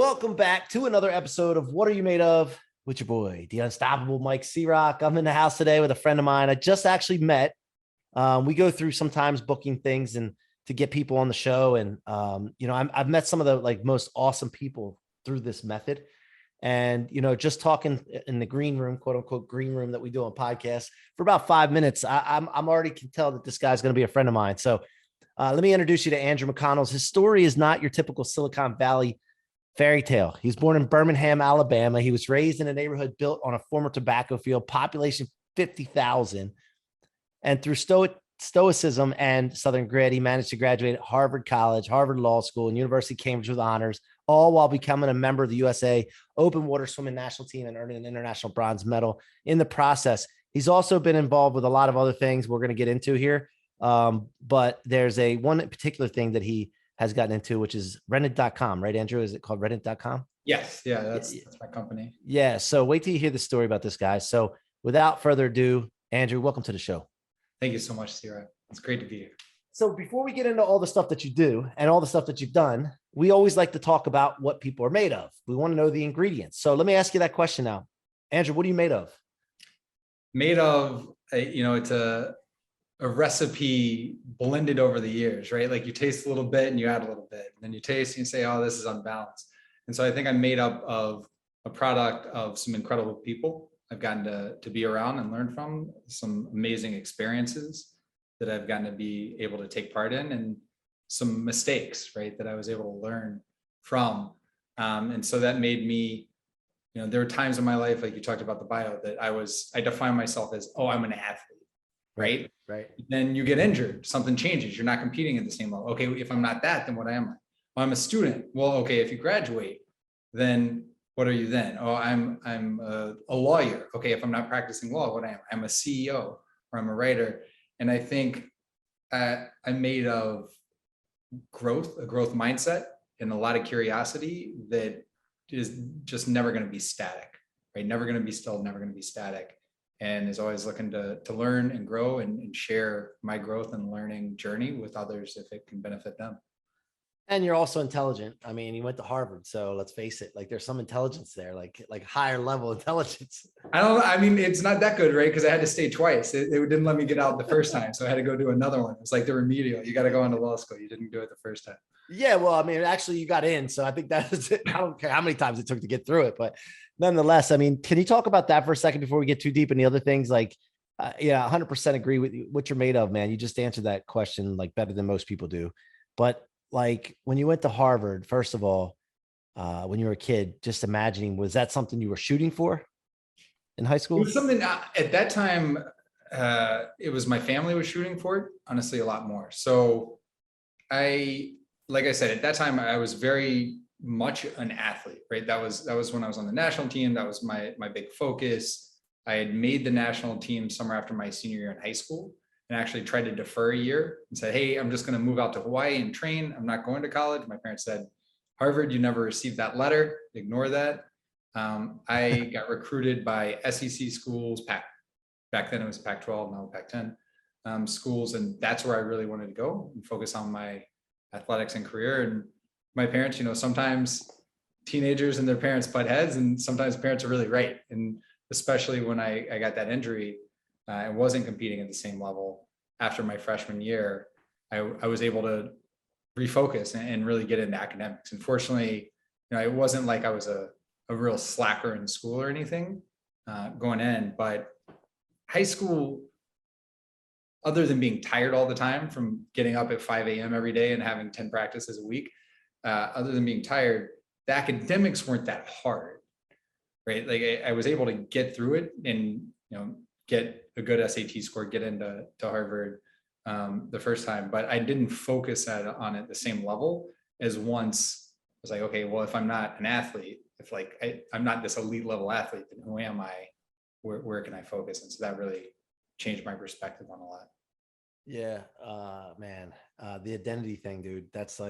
Welcome back to another episode of What Are You Made Of with your boy, the unstoppable Mike C-Roc. I'm in the house today with a friend of mine I just actually met. We go through sometimes booking things and to get people on the show. And, I've met some of the most awesome people through this method. And, just talking in the green room, quote unquote, green room that we do on podcasts for about 5 minutes, I'm already can tell that this guy's going to be a friend of mine. So let me introduce you to Andrew McConnell. His story is not your typical Silicon Valley fairy tale. He was born in Birmingham, Alabama. He was raised in a neighborhood built on a former tobacco field, population 50,000. And through Stoicism and Southern grit, he managed to graduate at Harvard College, Harvard Law School, and University of Cambridge with honors, all while becoming a member of the USA open water swimming national team and earning an international bronze medal in the process. He's also been involved with a lot of other things we're going to get into here. But there's one particular thing that he has gotten into, which is rented.com, right, Andrew? Is it called rented.com? Yes. Yeah, that's my company. Yeah. So wait till you hear the story about this guy. So without further ado, Andrew, welcome to the show. Thank you so much, Ciorrocco. It's great to be here. So before we get into all the stuff that you do and all the stuff that you've done, we always like to talk about what people are made of. We want to know the ingredients. So let me ask you that question now. Andrew, what are you made of? Made of, it's a recipe blended over the years, right? Like you taste a little bit and you add a little bit, and then you taste and you say, oh, this is unbalanced. And so I think I'm made up of a product of some incredible people I've gotten to be around and learn from, some amazing experiences that I've gotten to be able to take part in, and some mistakes, right, that I was able to learn from. And so that made me, there were times in my life, like you talked about the bio, that I define myself as, oh, I'm an athlete, right? Right. Then you get injured, something changes. You're not competing at the same level. Okay, if I'm not that, then what am I? Well, I'm a student. Well, okay, if you graduate, then what are you then? Oh, I'm a lawyer. Okay, if I'm not practicing law, what am I? I'm a CEO or I'm a writer. And I think I'm made of a growth mindset, and a lot of curiosity that is just never going to be static, right? Never going to be still, never going to be static. And is always looking to learn and grow and share my growth and learning journey with others if it can benefit them. And you're also intelligent. I mean, you went to Harvard, so let's face it, there's some intelligence there, like higher level intelligence. It's not that good, right? Because I had to stay twice. They didn't let me get out the first time, so I had to go do another one. It's like the remedial. You got to go into law school. You didn't do it the first time. Yeah, well, actually, you got in, so I think that's it. I don't care how many times it took to get through it, but nonetheless, can you talk about that for a second before we get too deep in the other things? 100% agree with you, what you're made of, man. You just answered that question better than most people do. But when you went to Harvard, first of all, when you were a kid, just imagining, was that something you were shooting for in high school? It was something at that time. It was my family was shooting for it, honestly, a lot more. So like I said, at that time, I was very much an athlete, right? That was when I was on the national team. That was my big focus. I had made the national team summer after my senior year in high school, and actually tried to defer a year and said, hey, I'm just going to move out to Hawaii and train. I'm not going to college. My parents said, Harvard, you never received that letter. Ignore that. I got recruited by SEC schools, back then it was Pac-12, now Pac-10 schools. And that's where I really wanted to go and focus on my athletics and career. And my parents, sometimes teenagers and their parents butt heads, and sometimes parents are really right. And especially when I got that injury, I wasn't competing at the same level after my freshman year, I was able to refocus and really get into academics. Unfortunately, it wasn't like I was a real slacker in school or anything going in, but high school, other than being tired all the time from getting up at 5 a.m. every day and having 10 practices a week, other than being tired, the academics weren't that hard, right? I was able to get through it and, get a good SAT score, get into Harvard the first time, but I didn't focus on it the same level as once I was like, okay, well, if I'm not an athlete, if I'm not this elite level athlete, then who am I? Where can I focus? And so that really changed my perspective on a lot. Yeah, man, the identity thing, dude, that's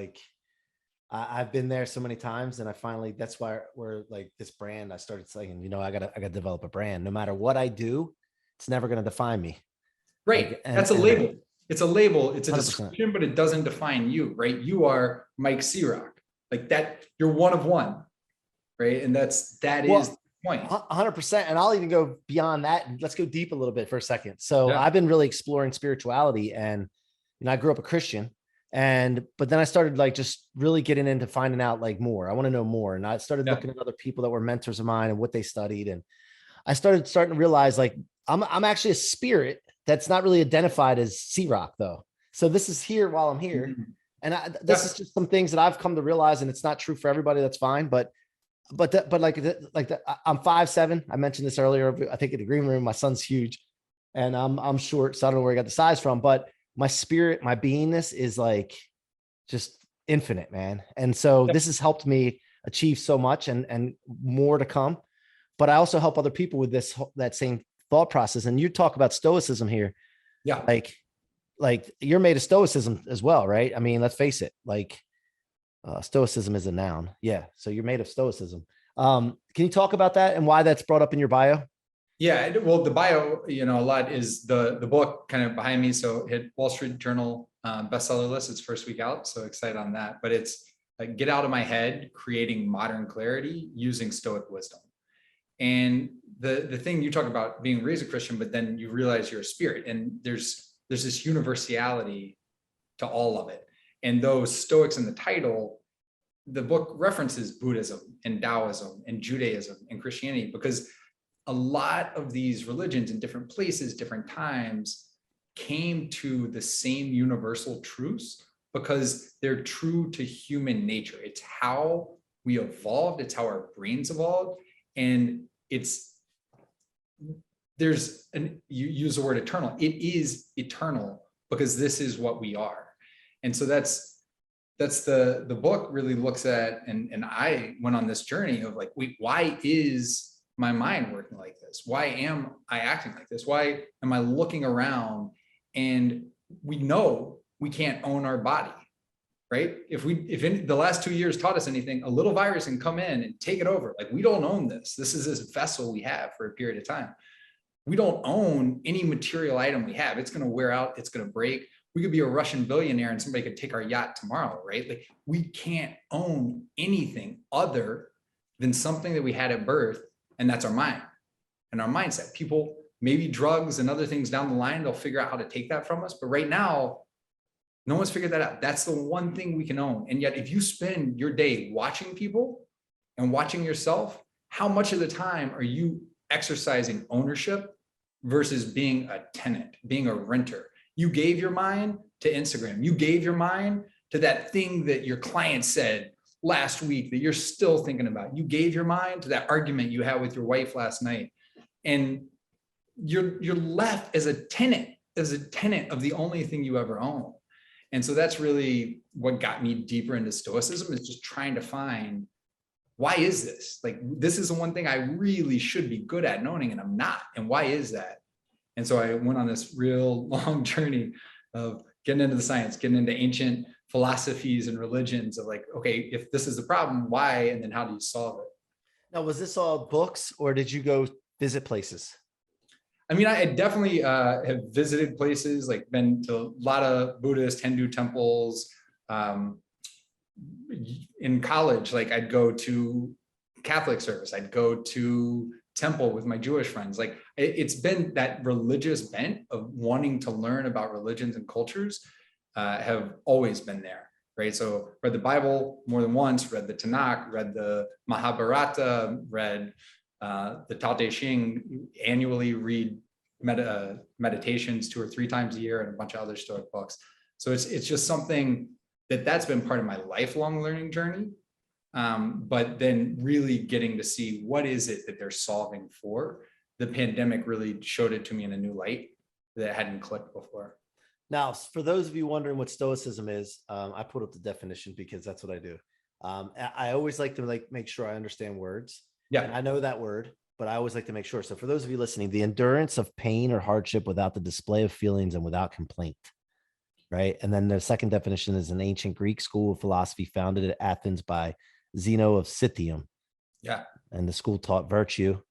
I've been there so many times, and that's why we're this brand. I started saying, I gotta develop a brand. No matter what I do, it's never going to define me. Right. That's a label. It's a label. It's a 100%. Description, but it doesn't define you, right? You are Mike C-Roc, that. You're one of one. right? And that is the point. 100%. And I'll even go beyond that. And let's go deep a little bit for a second. So Yeah. I've been really exploring spirituality, and I grew up a Christian, but then I started like just really getting into finding out like more. I want to know more. And I started looking at other people that were mentors of mine and what they studied. And I started starting to realize like I'm actually a spirit that's not really identified as C-Roc though. So this is here while I'm here. Mm-hmm. And this is just some things that I've come to realize, and it's not true for everybody. That's fine. But I'm 5'7". I mentioned this earlier. I think in the green room, my son's huge and I'm short. So I don't know where I got the size from, but my spirit, my beingness is like just infinite, man. And so this has helped me achieve so much and more to come. But I also help other people with that same thought process. And you talk about stoicism here. Yeah. Like you're made of stoicism as well, right? I mean, let's face it, like stoicism is a noun. Yeah. So you're made of stoicism. Can you talk about that and why that's brought up in your bio? Yeah. Well, the bio, a lot is the book kind of behind me. So hit Wall Street Journal bestseller list. It's first week out. So excited on that. But it's like, get out of my head, creating modern clarity using Stoic wisdom. And the thing you talk about being raised a Christian, but then you realize you're a spirit, and there's this universality to all of it. And those Stoics in the title, the book references Buddhism and Taoism and Judaism and Christianity, because a lot of these religions in different places, different times, came to the same universal truths because they're true to human nature. It's how we evolved. It's how our brains evolved. And you use the word eternal. It is eternal because this is what we are. And so that's the book really looks at, and I went on this journey of like, wait, why is my mind working like this? Why am I acting like this? Why am I looking around? And we know we can't own our body, right? If in the last 2 years taught us anything, a little virus can come in and take it over. Like, we don't own this. This is this vessel we have for a period of time. We don't own any material item we have. It's going to wear out. It's going to break. We could be a Russian billionaire and somebody could take our yacht tomorrow, right? Like, we can't own anything other than something that we had at birth, and that's our mind and our mindset. People, maybe drugs and other things down the line, they'll figure out how to take that from us. But right now, no one's figured that out. That's the one thing we can own. And yet, if you spend your day watching people and watching yourself, how much of the time are you exercising ownership versus being a tenant, being a renter? You gave your mind to Instagram. You gave your mind to that thing that your client said last week that you're still thinking about. You gave your mind to that argument you had with your wife last night. And you're left as a tenant of the only thing you ever own. And so that's really what got me deeper into Stoicism, is just trying to find, why is this? Like, this is the one thing I really should be good at knowing, and I'm not. And why is that? And so I went on this real long journey of getting into the science, getting into ancient philosophies and religions of like, okay, if this is the problem, why? And then how do you solve it? Now, was this all books, or did you go visit places? I mean, I definitely have visited places, like been to a lot of Buddhist, Hindu temples. In college, like I'd go to Catholic service, I'd go to temple with my Jewish friends. Like, it's been that religious bent of wanting to learn about religions and cultures have always been there, right? So read the Bible more than once, read the Tanakh, read the Mahabharata, read the Tao Te Ching, annually read meditations 2 or 3 times a year, and a bunch of other Stoic books. So it's just something that's been part of my lifelong learning journey. But then really getting to see what is it that they're solving for. The pandemic really showed it to me in a new light that hadn't clicked before. Now, for those of you wondering what Stoicism is, I put up the definition because that's what I do. I always like to make sure I understand words. Yeah. And I know that word, but I always like to make sure. So for those of you listening, the endurance of pain or hardship without the display of feelings and without complaint. Right. And then the second definition is an ancient Greek school of philosophy founded at Athens by Zeno of Citium. Yeah. And the school taught virtue,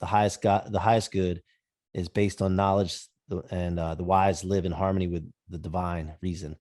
the highest good is based on knowledge, and the wise live in harmony with the divine reason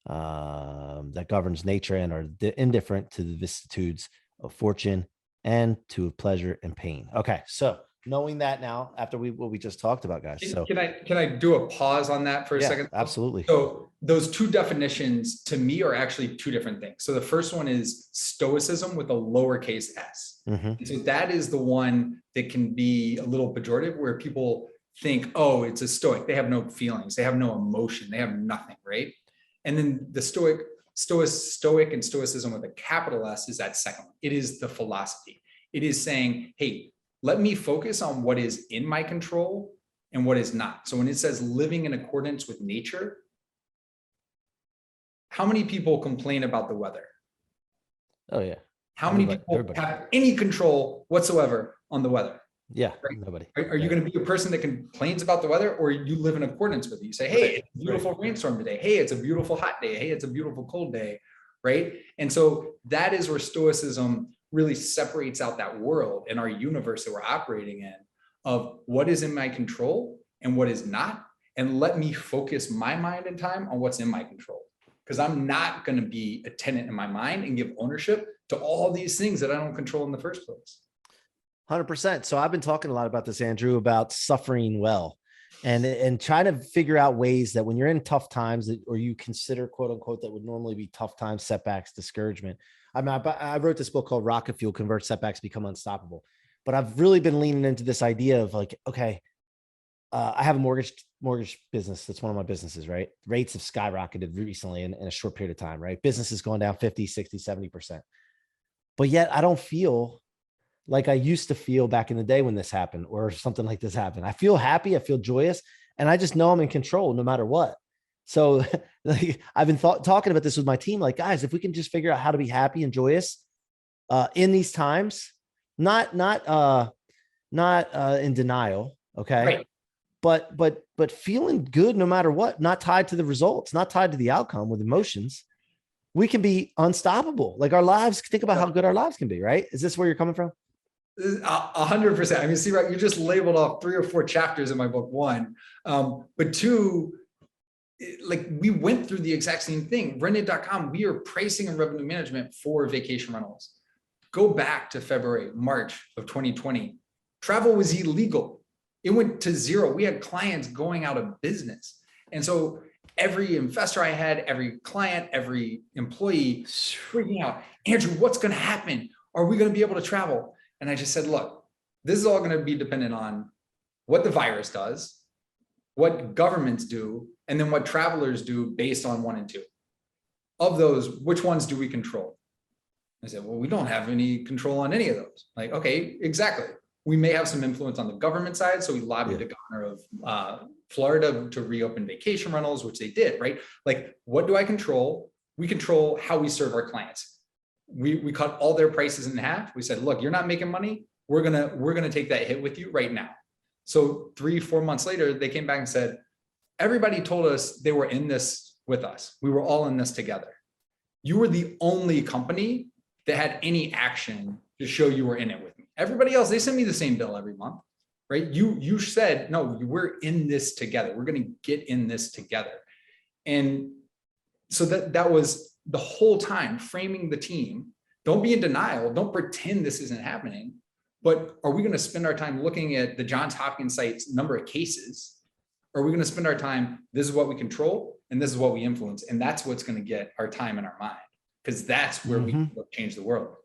that governs nature and are indifferent to the vicissitudes of fortune and two of pleasure and pain. Okay. So knowing that now after what we just talked about, guys. So Can I do a pause on that for a second? Absolutely. So those two definitions to me are actually two different things. So the first one is Stoicism with a lowercase s. And so that is the one that can be a little pejorative, where people think, oh, it's a Stoic. They have no feelings. They have no emotion. They have nothing, right? And then the Stoic and Stoicism with a capital S is that second one. It is the philosophy. It is saying, hey, let me focus on what is in my control and what is not. So when it says living in accordance with nature, how many people complain about the weather? Oh yeah. How many people have any control whatsoever on the weather? Yeah, right? Nobody. Are you going to be a person that complains about the weather, or you live in accordance with it? You say, hey, it's a beautiful rainstorm today. Hey, it's a beautiful hot day. Hey, it's a beautiful cold day, right? And so that is where Stoicism really separates out that world and our universe that we're operating in of what is in my control and what is not. And let me focus my mind and time on what's in my control. Because I'm not going to be a tenant in my mind and give ownership to all these things that I don't control in the first place. 100%. So I've been talking a lot about this, Andrew, about suffering well and trying to figure out ways that when you're in tough times that, or you consider quote unquote, that would normally be tough times, setbacks, discouragement. I mean, I wrote this book called Rocket Fuel, Convert Setbacks, Become Unstoppable. But I've really been leaning into this idea of like, okay, I have a mortgage business. That's one of my businesses, right? Rates have skyrocketed recently in a short period of time, right? Business is going down 50, 60, 70%. But yet I don't feel like I used to feel back in the day when this happened or something like this happened. I feel happy. I feel joyous. And I just know I'm in control no matter what. So like, I've been talking about this with my team, like, guys, if we can just figure out how to be happy and joyous in these times, not in denial. Okay. Right. But feeling good no matter what, not tied to the results, not tied to the outcome with emotions, we can be unstoppable. Like our lives, think about how good our lives can be, right? Is this where you're coming from? 100%. I mean, C-Roc, you just labeled off 3 or 4 chapters in my book, 1. But 2, like we went through the exact same thing. Rented.com, we are pricing and revenue management for vacation rentals. Go back to February, March of 2020. Travel was illegal. It went to zero. We had clients going out of business. And so every investor I had, every client, every employee freaking out. Andrew, what's going to happen? Are we going to be able to travel? And I just said, look, this is all going to be dependent on what the virus does, what governments do, and then what travelers do based on 1 and 2. Of those, which ones do we control? I said, well, we don't have any control on any of those. Like, okay, exactly. We may have some influence on the government side. So we lobbied the governor of Florida to reopen vacation rentals, which they did, right? Like, what do I control? We control how we serve our clients. We cut all their prices in half. We said, look, you're not making money. We're gonna take that hit with you right now. So 3-4 months later, they came back and said, everybody told us they were in this with us. We were all in this together. You were the only company that had any action to show you were in it with me. Everybody else, they send me the same bill every month, right? You said, no, we're in this together. We're going to get in this together. And so that was the whole time framing the team. Don't be in denial. Don't pretend this isn't happening. But are we going to spend our time looking at the Johns Hopkins site's number of cases? Or are we going to spend our time, this is what we control and this is what we influence. And that's what's going to get our time and our mind. Because that's where we can change the world.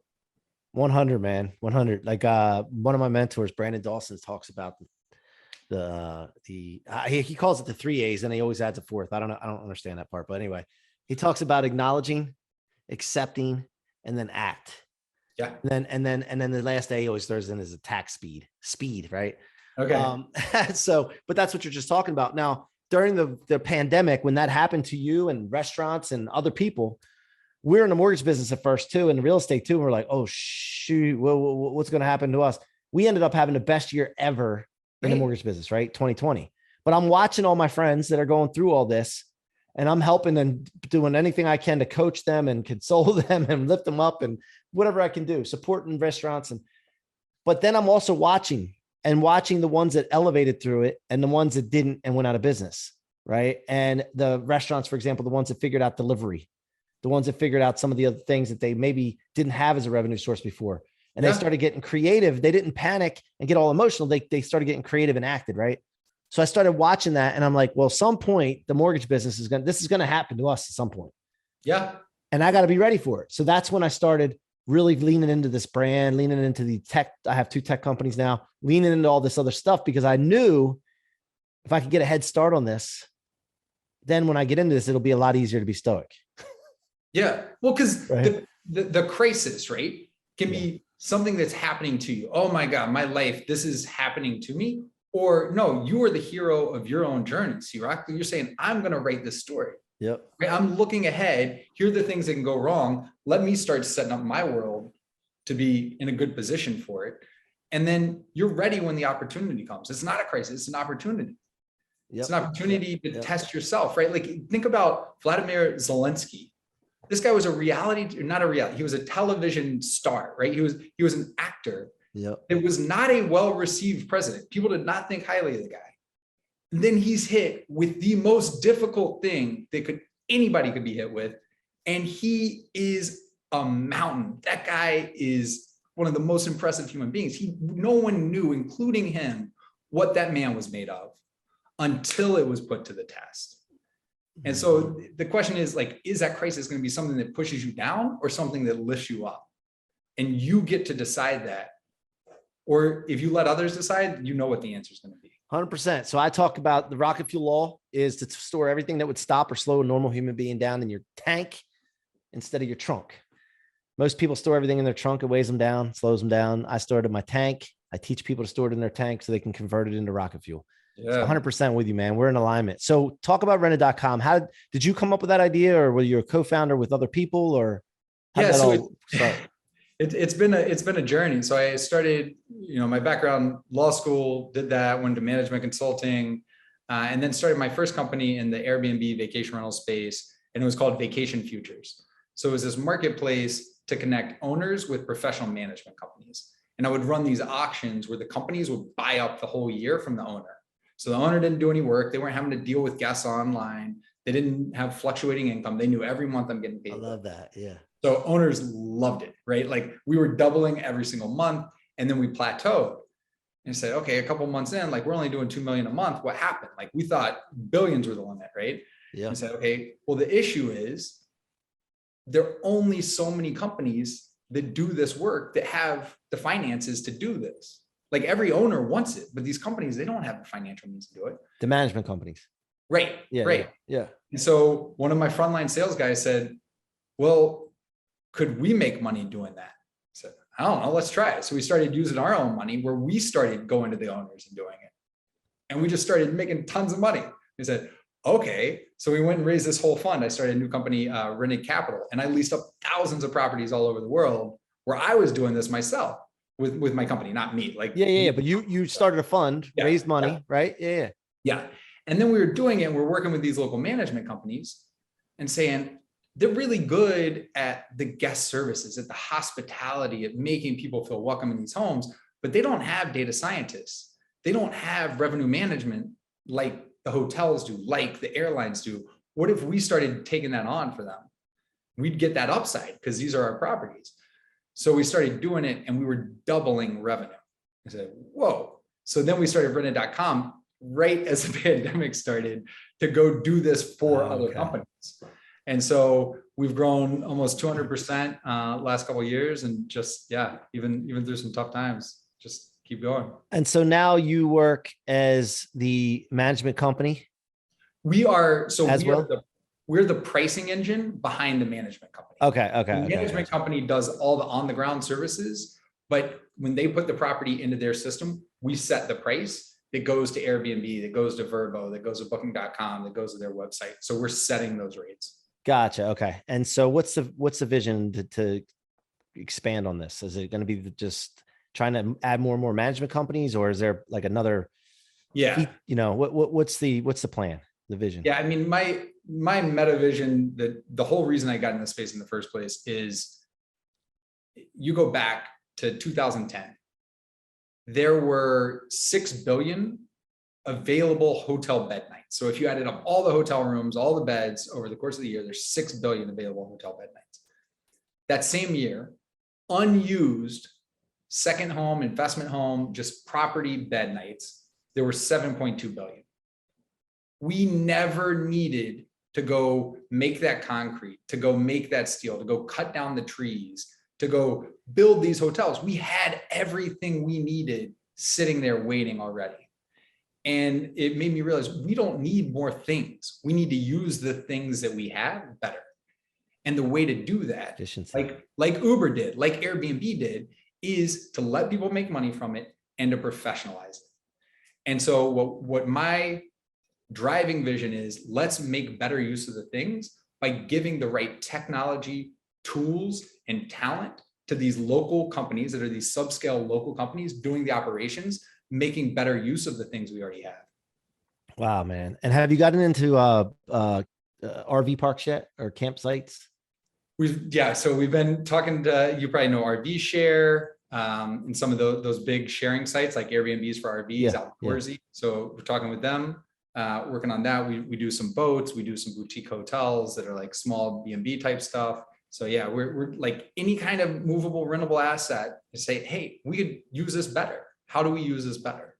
100, man. 100. Like one of my mentors, Brandon Dawson, talks about he calls it the 3 A's and he always adds a 4th. I don't know. I don't understand that part, but anyway, he talks about acknowledging, accepting, and then act. Yeah. And then the last A he always throws in is attack speed, right? Okay. So, but that's what you're just talking about. Now, during the pandemic, when that happened to you and restaurants and other people, we're in the mortgage business at first too, and real estate too. And we're like, oh shoot, what's going to happen to us? We ended up having the best year ever in the mortgage business, right? 2020. But I'm watching all my friends that are going through all this, and I'm helping and doing anything I can to coach them and console them and lift them up and whatever I can do, supporting restaurants. But then I'm also watching the ones that elevated through it and the ones that didn't and went out of business, right? And the restaurants, for example, the ones that figured out delivery, the ones that figured out some of the other things that they maybe didn't have as a revenue source before. and they started getting creative. They didn't panic and get all emotional. They started getting creative and acted, right? So I started watching that, and I'm like, well, some point the mortgage business this is going to happen to us at some point. Yeah. And I got to be ready for it. So that's when I started really leaning into this brand, leaning into the tech. I have 2 tech companies now, leaning into all this other stuff, because I knew if I could get a head start on this, then when I get into this, it'll be a lot easier to be stoic. Yeah. Well, because right? the crisis, right, can be something that's happening to you. Oh my God, my life, this is happening to me. Or no, you are the hero of your own journey, C-Roc. You're saying, I'm going to write this story. Yep. Right? I'm looking ahead. Here are the things that can go wrong. Let me start setting up my world to be in a good position for it. And then you're ready when the opportunity comes. It's not a crisis, it's an opportunity. Yep. It's an opportunity to test yourself, right? Like, think about Vladimir Zelensky. This guy was he was a television star, right? He was an actor. Yep. It was not a well-received president. People did not think highly of the guy. And then he's hit with the most difficult thing anybody could be hit with. And he is a mountain. That guy is one of the most impressive human beings. No one knew, including him, what that man was made of until it was put to the test. And so the question is, like, is that crisis going to be something that pushes you down or something that lifts you up? And you get to decide that. Or if you let others decide, you know what the answer is going to be. 100%. So I talk about the rocket fuel law is to store everything that would stop or slow a normal human being down in your tank instead of your trunk. Most people store everything in their trunk. It weighs them down, slows them down. I store it in my tank. I teach people to store it in their tank so they can convert it into rocket fuel. Yeah. So 100% with you, man. We're in alignment. So talk about rented.com. How did you come up with that idea, or were you a co-founder with other people, or how did that all start? It's been a journey. So I started, my background, law school, did that, went to management consulting, and then started my first company in the Airbnb vacation rental space. And it was called Vacation Futures. So it was this marketplace to connect owners with professional management companies. And I would run these auctions where the companies would buy up the whole year from the owner. So the owner didn't do any work. They weren't having to deal with guests online. They didn't have fluctuating income. They knew every month I'm getting paid. I love that. Yeah. So owners loved it, right? Like, we were doubling every single month, and then we plateaued and said, okay, a couple months in, like, we're only doing 2 million a month. What happened? Like, we thought billions were the limit, right? Yeah. And said, okay, well, the issue is there are only so many companies that do this work that have the finances to do this. Like, every owner wants it, but these companies, they don't have the financial means to do it. The management companies. Right. Yeah. Right. Yeah. And so one of my frontline sales guys said, well, could we make money doing that? I said, I don't know, let's try it. So we started using our own money, where we started going to the owners and doing it. And we just started making tons of money. We said, okay. So we went and raised this whole fund. I started a new company, Rented Capital, and I leased up thousands of properties all over the world, where I was doing this myself with my company, not me. Like, yeah. But you started a fund, raised money, right? Yeah. Yeah. And then we were doing it. And we're working with these local management companies and saying, they're really good at the guest services, at the hospitality, at making people feel welcome in these homes, but they don't have data scientists. They don't have revenue management like the hotels do, like the airlines do. What if we started taking that on for them? We'd get that upside, because these are our properties. So we started doing it, and we were doubling revenue. I said, whoa. So then we started rented.com right as the pandemic started, to go do this for other companies. And so we've grown almost 200% last couple of years, and just, even through some tough times, just keep going. And so now you work as the management company? We are. So we're the pricing engine behind the management company. Okay. The management company does all the on the ground services, but when they put the property into their system, we set the price that goes to Airbnb, that goes to Vrbo, that goes to booking.com, that goes to their website. So we're setting those rates. Gotcha. Okay. And so what's the vision to expand on this? Is it going to be just trying to add more and more management companies, or is there like another, what's the plan, the vision? Yeah. I mean, my meta vision, the whole reason I got in this space in the first place is, you go back to 2010, there were 6 billion available hotel bed nights. So if you added up all the hotel rooms, all the beds over the course of the year, there's 6 billion available hotel bed nights. That same year, unused second home, investment home, just property bed nights, there were 7.2 billion. We never needed to go make that concrete, to go make that steel, to go cut down the trees, to go build these hotels. We had everything we needed sitting there waiting already. And it made me realize we don't need more things. We need to use the things that we have better. And the way to do that, like Uber did, like Airbnb did, is to let people make money from it and to professionalize it. And so what my driving vision is, let's make better use of the things by giving the right technology, tools, and talent to these local companies that are these subscale local companies doing the operations, making better use of the things we already have. Wow, man. And have you gotten into RV parks yet, or campsites? So we've been talking to, you probably know RV Share, and some of those big sharing sites like Airbnbs for RVs outdoorsy. So we're talking with them, working on that. We do some boats, we do some boutique hotels that are like small B&B type stuff. So yeah, we're like any kind of movable, rentable asset to say, hey, we could use this better. How do we use this better?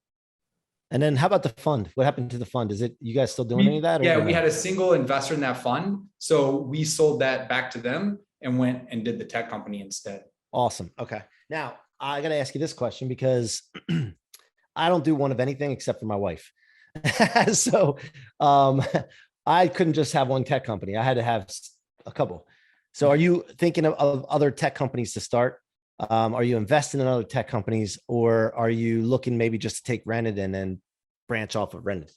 And then how about the fund? What happened to the fund? Is it, you guys still doing any of that? Yeah, we had a single investor in that fund. So we sold that back to them and went and did the tech company instead. Awesome. Okay. Now I got to ask you this question because I don't do one of anything except for my wife. So I couldn't just have one tech company. I had to have a couple. So are you thinking of other tech companies to start? Are you investing in other tech companies, or are you looking maybe just to take rented and then branch off of rented?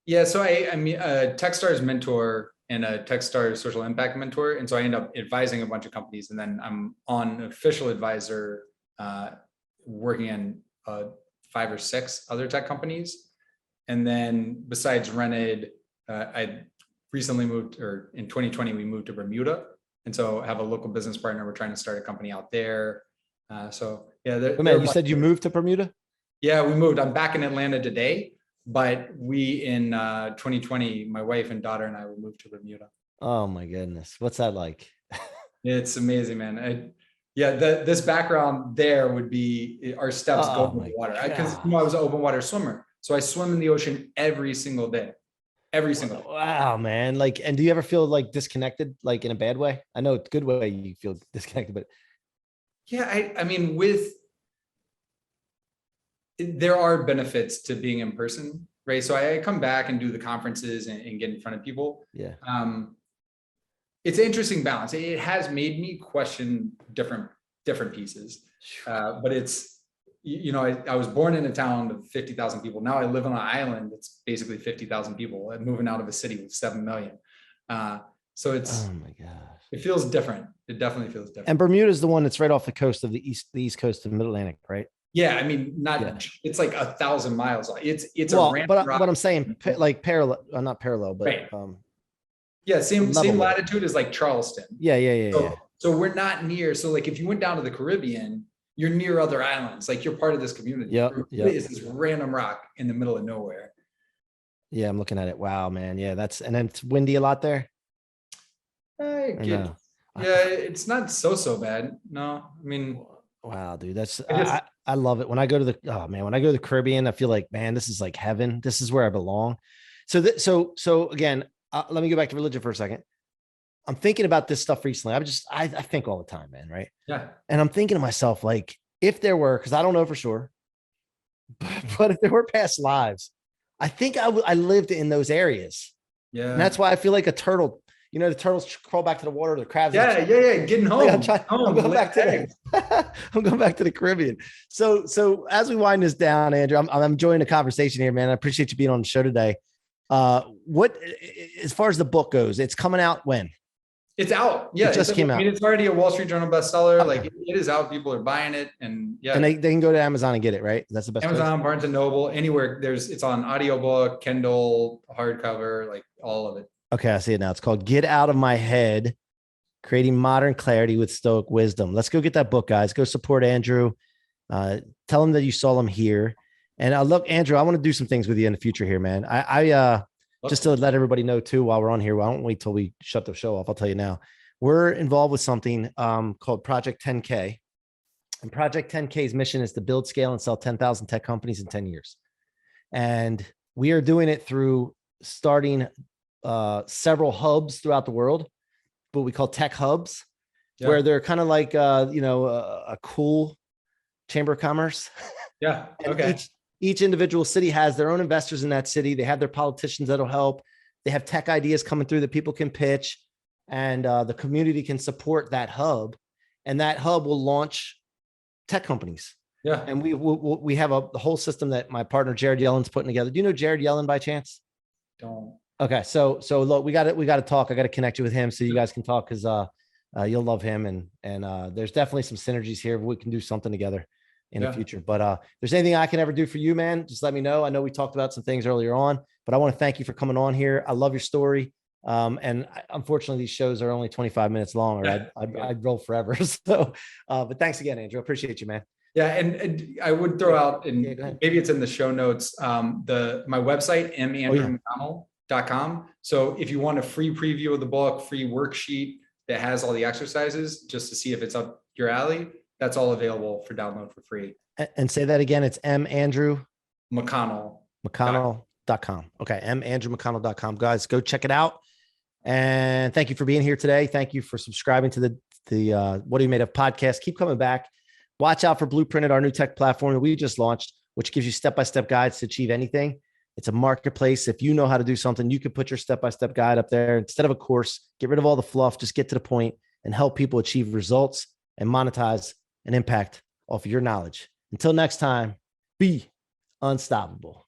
Yeah, so I'm a Techstars mentor and a Techstars social impact mentor. And so I end up advising a bunch of companies, and then I'm on official advisor working in 5 or 6 other tech companies. And then besides rented, I recently moved, or in 2020, we moved to Bermuda. And so I have a local business partner. We're trying to start a company out there. So yeah. You said you moved to Bermuda? Yeah, we moved. I'm back in Atlanta today, but we in 2020, my wife and daughter and I will move to Bermuda. Oh my goodness. What's that like? It's amazing, man. This background there would be our steps going in the water. Because I was an open water swimmer. So I swim in the ocean every single day. Every single day. Wow, man. Like, and do you ever feel like disconnected, like in a bad way? I know it's a good way you feel disconnected, but yeah, I mean, there are benefits to being in person, right? So I come back and do the conferences and get in front of people. Yeah. It's an interesting balance. It has made me question different pieces, but it's, I was born in a town of 50,000 people. Now I live on an island that's basically 50,000 people. I'm moving out of a city with 7 million. So it's, oh my gosh, it feels different. It definitely feels different. And Bermuda is the one that's right off the coast of the east coast of the Middle Atlantic, right? Yeah, I mean, it's like 1,000 miles. It's but I'm saying like parallel, not parallel, but right. Yeah, same latitude as like Charleston. Yeah. So we're not near. So like if you went down to the Caribbean, you're near other islands, like you're part of this community. Yep. It's this random rock in the middle of nowhere. Yeah, I'm looking at it. Wow, man. Yeah, and then it's windy a lot there. Yeah, it's not so bad. No, I mean, wow, dude, I love it when I go to the Caribbean. I feel like, man, this is like heaven. This is where I belong. So again, let me go back to religion for a second. I'm thinking about this stuff recently. I think all the time, man. Right. Yeah. And I'm thinking to myself, like, if there were, cause I don't know for sure, but if there were past lives, I think I lived in those areas. Yeah. And that's why I feel like a turtle, the turtles crawl back to the water, the crabs. Yeah. Getting home. Like I'm going back to the Caribbean. So as we wind this down, Andrew, I'm enjoying the conversation here, man. I appreciate you being on the show today. What, as far as the book goes, it's coming out when? It's out. Yeah. It just came out. I mean, it's already a Wall Street Journal bestseller. Okay. Like it is out. People are buying it. And yeah. And they can go to Amazon and get it, right? That's the best Amazon, place? Barnes and Noble, anywhere it's on audiobook, Kindle, hardcover, like all of it. Okay. I see it now. It's called Get Out of My Head, Creating Modern Clarity with Stoic Wisdom. Let's go get that book, guys. Go support Andrew. Tell him that you saw him here. And look, Andrew, I want to do some things with you in the future here, man. Just to let everybody know too, while we're on here, I don't wait till we shut the show off. I'll tell you now, we're involved with something called Project 10K. And Project 10K's mission is to build, scale, and sell 10,000 tech companies in 10 years. And we are doing it through starting several hubs throughout the world, what we call tech hubs, where they're kind of like, a cool chamber of commerce. Yeah. And Okay. each individual city has their own investors in that city. They have their politicians that'll help. They have tech ideas coming through that people can pitch, and the community can support that hub. And that hub will launch tech companies. Yeah. And we have the whole system that my partner Jared Yellen's putting together. Do you know Jared Yellen by chance? Don't. Okay, so look, we got to talk. I got to connect you with him so you guys can talk, because you'll love him, and there's definitely some synergies here. We can do something together in the future. But if there's anything I can ever do for you, man, just let me know. I know we talked about some things earlier on, but I want to thank you for coming on here. I love your story. Unfortunately, these shows are only 25 minutes long, or I'd roll forever. So, but thanks again, Andrew. I appreciate you, man. Yeah, and I would throw out, and maybe it's in the show notes, my website, mandrewmcconnell.com. So if you want a free preview of the book, free worksheet that has all the exercises, just to see if it's up your alley, that's all available for download for free. And say that again. It's McConnell. McConnell.com. Okay. MandrewMcConnell.com. Guys, go check it out. And thank you for being here today. Thank you for subscribing to the What Are You Made Of podcast. Keep coming back. Watch out for Blueprinted, our new tech platform that we just launched, which gives you step-by-step guides to achieve anything. It's a marketplace. If you know how to do something, you can put your step-by-step guide up there instead of a course. Get rid of all the fluff. Just get to the point and help people achieve results and monetize an impact off of your knowledge. Until next time, be unstoppable.